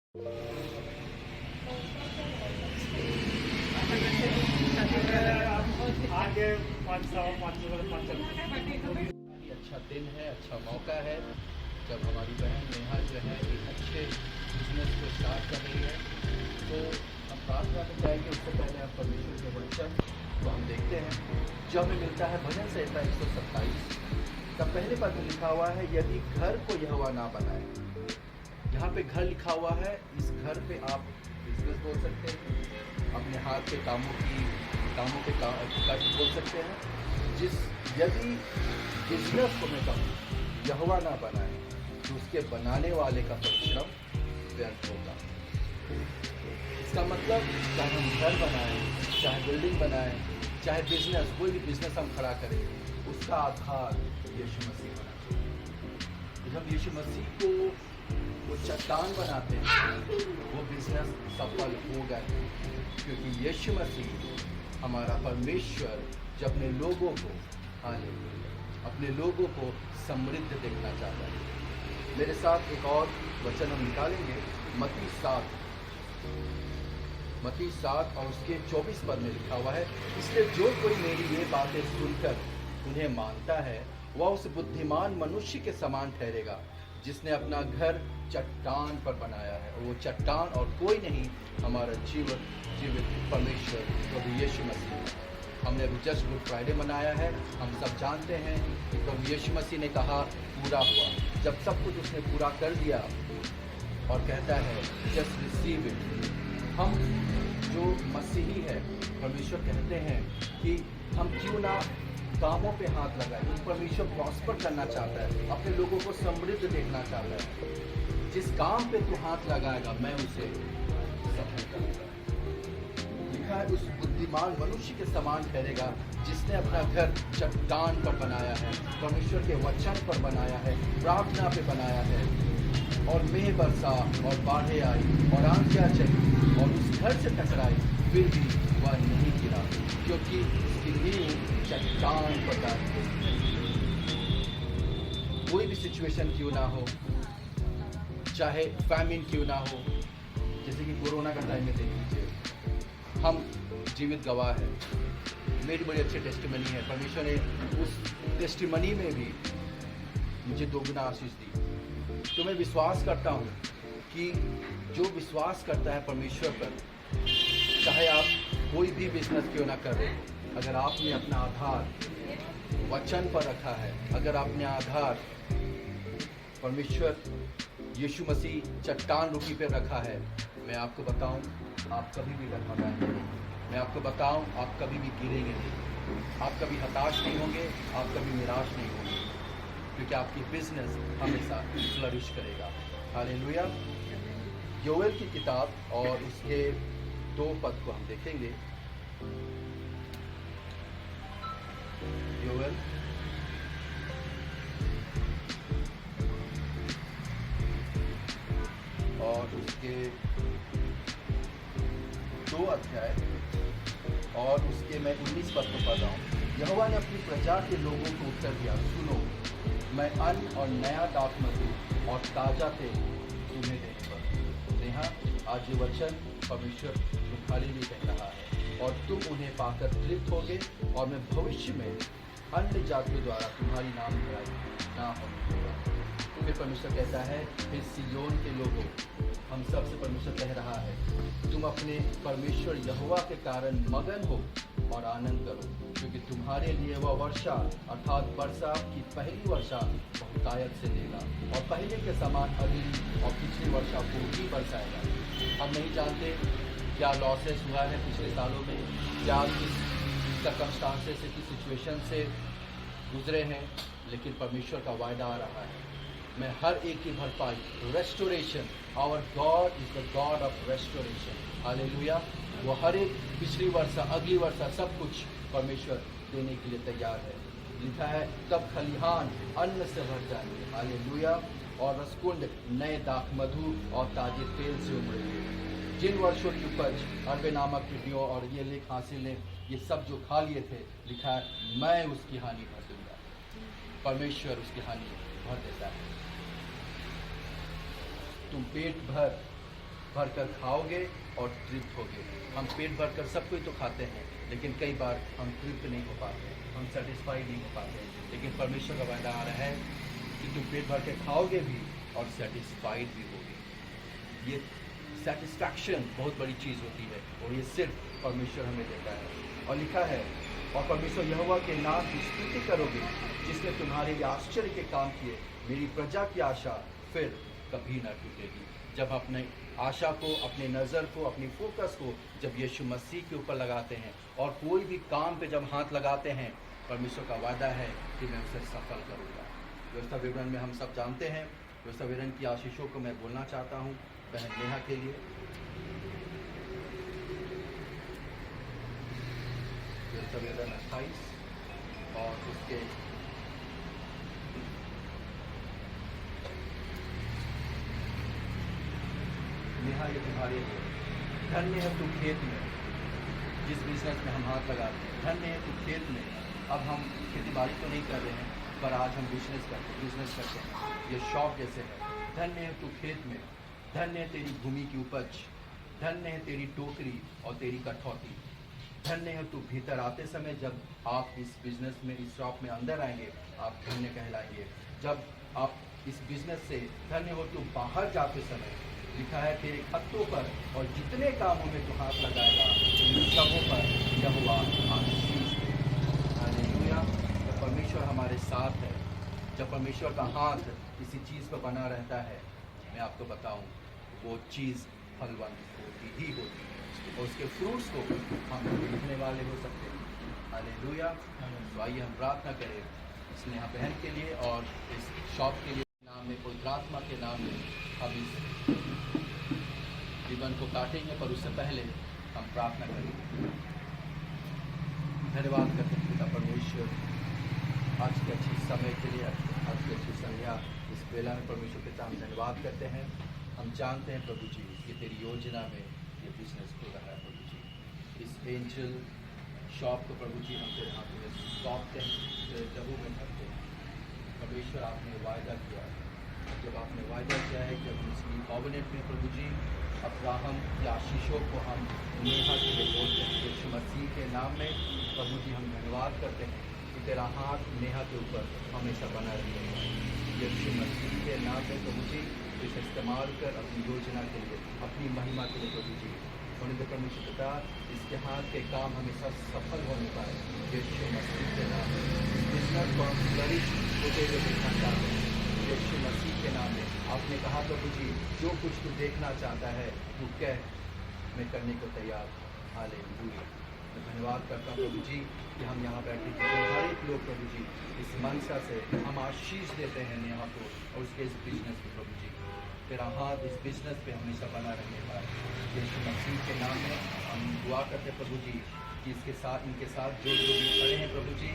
आगे 500 अच्छा दिन है, अच्छा मौका है जब हमारी बहन नेहा जो है एक अच्छे बिजनेस को स्टार्ट कर रही है। तो हम प्रार्थना में जाएंगे, उससे पहले हम परमेश्वर के वचन को हम देखते हैं जो हमें मिलता है भजन संहिता 127 का पहले पद में लिखा हुआ है, यदि घर को यहोवा ना बनाए। यहाँ पे घर लिखा हुआ है, इस घर पे आप बिजनेस बोल सकते हैं, अपने हाथ के कामों पे बोल सकते हैं। यदि बिजनेस को मैं कहूँ यहोवा ना बनाए तो उसके बनाने वाले का परिश्रम व्यर्थ होगा। इसका मतलब चाहे हम घर बनाएं, चाहे बिल्डिंग बनाएं, चाहे बिजनेस, कोई भी बिजनेस हम खड़ा करें, उसका आधार यीशु मसीह होना चाहिए। जब हम यीशु मसीह को वो चट्टान बनाते हैं, वो बिजनेस सफल होगा, क्योंकि यीशु मसीह हमारा परमेश्वर जो अपने लोगों को समृद्ध देखना चाहता है। मेरे साथ एक और वचन हम निकालेंगे, मत्ती 7 और उसके 24 पद में लिखा हुआ है, इसलिए जो कोई मेरी ये बातें सुनकर उन्हें मानता है वह उस बुद्धिमान मनुष्य के समान ठहरेगा जिसने अपना घर चट्टान पर बनाया है। और वो चट्टान और कोई नहीं, हमारा जीवित परमेश्वर प्रभु यीशु मसीह। हमने अभी जस्ट गुड फ्राइडे मनाया है। हम सब जानते हैं कि प्रभु यीशु मसीह ने कहा पूरा हुआ। जब सब कुछ उसने पूरा कर दिया और कहता है जस्ट रिसीव इट। हम जो मसीही है, परमेश्वर कहते हैं कि हम क्यों ना कामों पे हाथ लगाए। परमेश्वर प्रॉस्पर करना चाहता है, अपने लोगों को समृद्ध देखना चाहता है। जिस काम पे तू हाथ लगाएगा मैं उसे सफल करूंगा। लिखा है उस बुद्धिमान मनुष्य के समान ठहरेगा जिसने अपना घर चट्टान पर बनाया है, परमेश्वर के वचन पर बनाया है, प्रार्थना पे बनाया है। और मेह बरसा और बाढ़ें आई और आंधियां चली और उस घर से टकराई, फिर भी वह नहीं गिरा, क्योंकि उसकी नींव चट्टान पर डाली गई। कोई भी सिचुएशन क्यों ना हो, चाहे फैमिन क्यों ना हो, जैसे कि कोरोना का टाइम में देख लीजिए, हम जीवित गवाह हैं। मेरी बड़ी अच्छी टेस्टिमनी है। परमेश्वर ने उस टेस्टिमनी में भी मुझे दोगुना आशीष दी। तो मैं विश्वास करता हूँ कि जो विश्वास करता है परमेश्वर पर, चाहे आप कोई भी बिजनेस क्यों ना कर रहे हो, अगर आपने अपना आधार वचन पर रखा है, अगर आपने आधार परमेश्वर यीशु मसीह चट्टान रूपी पे रखा है, मैं आपको बताऊं आप कभी भी डगमगाएंगे नहीं। मैं आपको बताऊं आप कभी भी गिरेंगे नहीं, आप कभी हताश नहीं होंगे, आप कभी निराश नहीं होंगे, क्योंकि आपकी बिजनेस हमेशा फ्लरिश करेगा। हालेलुया। योएल की किताब और उसके 2 पद को हम देखेंगे। योएल और उसके 2 अध्याय और उसके मैं 19 पद को पढ़ रहा हूँ। यहोवा ने अपनी प्रजा के लोगों को उत्तर दिया, सुनो, मैं अन्न और नया दाखमधु और ताजा तेल तुम्हें देने पर। नेहा, आज ये वचन परमेश्वर तुम्हारे लिए कह रहा है और तुम उन्हें पाकर तृप्त होगे, और मैं भविष्य में अन्य जातियों द्वारा तुम्हारी नाम धराई ना होगा। फिर परमेश्वर कहता है, फिर सिय्योन के लोगों, हम सबसे परमेश्वर कह रहा है, तुम अपने परमेश्वर यहोवा के कारण मगन हो और आनंद करो, क्योंकि तुम्हारे लिए वह वर्षा अर्थात वर्षा की पहली वर्षा बहुतायत से देगा, और पहले के समान अगली और पिछली वर्षा को भी बरसाएगा। हम नहीं जानते क्या लॉसेस हुआ है पिछले सालों में, क्या किस सर्कमस्टांसेस से, किस सिचुएशन से गुजरे हैं, लेकिन परमेश्वर का वायदा आ रहा है, मैं हर एक की भरपाई, restoration, our God is the God of restoration. Hallelujah. वो हर एक पिछली वर्षा, अगली वर्षा, सब कुछ परमेश्वर देने के लिए तैयार है। लिखा है, तब खलिहान अन्न से भर जाएंगे। हालेलुया। और रसकुंड नए दाखमधु और ताजे तेल से उमड़ेंगे। जिन वर्षों की उपज अरबे नामक टिड्डियों और ये लेख हासिल ने ये सब जो खा लिए थे, लिखा है, मैं उसकी हानि भर दूंगा। परमेश्वर उसकी हानि भर देता है। तुम पेट भर भरकर खाओगे और तृप्त होगे। हम पेट भरकर सब कुछ तो खाते हैं, लेकिन कई बार हम तृप्त नहीं हो पाते, हम सेटिस्फाइड नहीं हो पाते। लेकिन परमेश्वर का वादा आ रहा है कि तुम पेट भर के खाओगे भी और सेटिस्फाइड भी होगे। ये सेटिस्फैक्शन बहुत बड़ी चीज़ होती है और ये सिर्फ परमेश्वर हमें देता है। और लिखा है, और परमेश्वर यहोवा के नाम की स्तुति करोगे जिसने तुम्हारे लिए आश्चर्य के काम किए। मेरी प्रजा की आशा फिर कभी ना टूटेगी। जब अपने आशा को, अपने नज़र को, अपनी फोकस को जब यीशु मसीह के ऊपर लगाते हैं और कोई भी काम पे जब हाथ लगाते हैं, परमेश्वर का वादा है कि मैं उसे सफल करूँगा। व्यवस्था विवरण में हम सब जानते हैं। व्यवस्था विवरण की आशीषों को मैं बोलना चाहता हूँ बहन नेहा के लिए। व्यवस्था विवरण 28 और उसके नेहा, ये तुम्हारे लिए। धन्य है तू खेत में, जिस बिजनेस में हम हाथ लगाते हैं। धन्य है तू खेत में। अब हम खेती बाड़ी तो नहीं कर रहे हैं, पर आज हम बिजनेस करते हैं। ये शौक जैसे है। धन्य है तू खेत में, धन्य है तेरी भूमि की उपज, धन्य है तेरी टोकरी और तेरी कठौती। धन्य है तू भीतर आते समय, जब आप इस बिजनेस में, इस शॉप में अंदर आएंगे, आप धन्य कहलाएंगे। जब आप इस बिजनेस से धन्य हो तू बाहर जाते समय, लिखा है तेरे खत्तों पर और जितने कामों में तू हाथ लगाएगा उन सबों पर यहोवा आशीष दे। हालेलुया। जब परमेश्वर हमारे साथ है, जब परमेश्वर का हाथ किसी चीज़ पर बना रहता है, मैं आपको बताऊं, वो चीज़ फलवंत होती ही होती है और उसके फ्रूट्स को हम देखने वाले हो सकते हैं। हालेलुया। तो आइए हम प्रार्थना करें स्नेहा बहन के लिए और इस शॉप के लिए। नाम में, पवित्र आत्मा के नाम में हम इस जीवन को काटेंगे, पर उससे पहले हम प्रार्थना करेंगे। धन्यवाद करते हैं पिता परमेश्वर आज के अच्छी समय के लिए, आज की अच्छी संध्या इस बेला में परमेश्वर पिता हम धन्यवाद करते हैं। हम जानते हैं प्रभु जी कि तेरी योजना में ये बिजनेस खुल रहा है प्रभु जी। इस एंजल शॉप को प्रभु जी हम तेरे हाथ में सौंपते हैं, तेरे प्रभु में करते हैं। परमेश्वर आपने वायदा किया, जब आपने वायदा किया है कि हम इसकी कॉवेनेंट में प्रभु जी अब्राहम की आशीषों को हम नेहा के लिए बोलते हैं। यीशु मसीह के नाम में प्रभु जी हम धन्यवाद करते हैं कि तेरा हाथ नेहा के ऊपर हमेशा बना रहेगा। यीशु मसीह के नाम में प्रभु जी इसे इस्तेमाल कर अपनी योजना के लिए, अपनी महिमा के लिए प्रभु जी होने दे परमेश्वर पिता। इसके हाथ के काम हमेशा सफल होने पाए यीशु मसीह के नाम में। बिजनेस को हम फ्लरिश होते हुए देखना चाहते हैं यीशु मसीह के नाम में। आपने कहा प्रभु जी जो कुछ तू देखना चाहता है तू कह, मैं करने को तैयार। हालेलुया। मैं धन्यवाद करता हूँ प्रभु जी कि हम यहाँ बैठे हर एक लोग प्रभु जी इस मनसा से हम आशीष देते हैं नेहा को और उसके इस बिजनेस को प्रभु जी। तेरा हाथ इस बिजनेस पे हमेशा बना रहने पाए यीशु मसीह के नाम में। हम दुआ करते प्रभु जी कि इसके साथ, इनके साथ जो भी खड़े हैं प्रभु जी,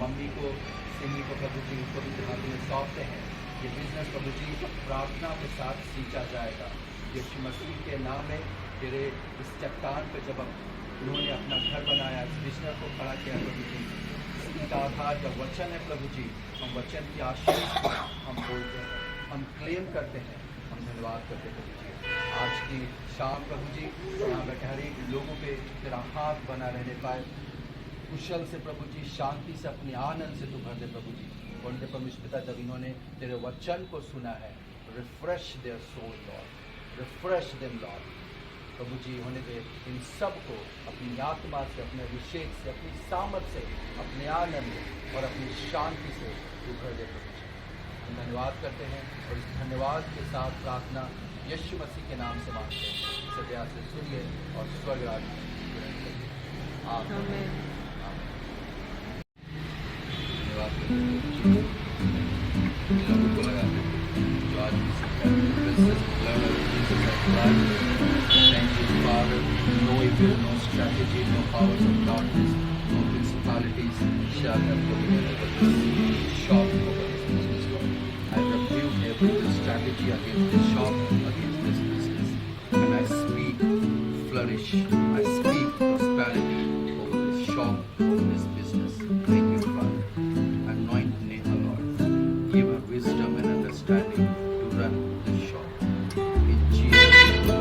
मम्मी को, सिमी को प्रभु जी, उनको भी हाथ में सौंपते हैं। ये बिजनेस प्रभु जी प्रार्थना के साथ सींचा जाएगा यीशु मसीह के नाम में। तेरे इस चट्टान पर जब उन्होंने अपना घर बनाया, इस बिजनेस को खड़ा किया प्रभु जी, इसका आधार जब वचन है प्रभु जी, हम वचन की आशीष को हम बोलते हैं, हम क्लेम करते हैं, हम धन्यवाद करते हैं प्रभु जी। आज की शाम प्रभु जी यहाँ बैठे हर एक लोगों पे तेरा हाथ बना रहने पाए, कुशल से प्रभु जी, शांति से, अपने आनंद से तू भर दे प्रभु जी। और उनके परमेश्वर पिता जब इन्होंने तेरे वचन को सुना है, refresh their soul lord, refresh them lord Prabhu ji. होने दे इन सब को अपनी आत्मा से, अपने अभिषेक से, अपनी सामर्थ से, अपने आनंद और अपनी शांति से तू भर दे प्रभु जी। हम धन्यवाद करते हैं और इस धन्यवाद के साथ प्रार्थना यीशु मसीह के नाम से मांगते हैं। इसे दया से सुनिए और स्वर्ग राज्य में ग्रहण करिए। आमीन। लोगों को लगाते जो आज Thank you, Father. No evil, no strategy, no powers of darkness, no principalities shall have dominion over this shop, over this business, Lord. I rebuke every strategy against this shop, against this business, and I speak flourish. I speak prosperity over this shop, over this business. Thank you, Father. Anoint Neha, Lord. Give her wisdom and understanding to run this shop. In Jesus' name.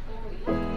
Oh, yeah.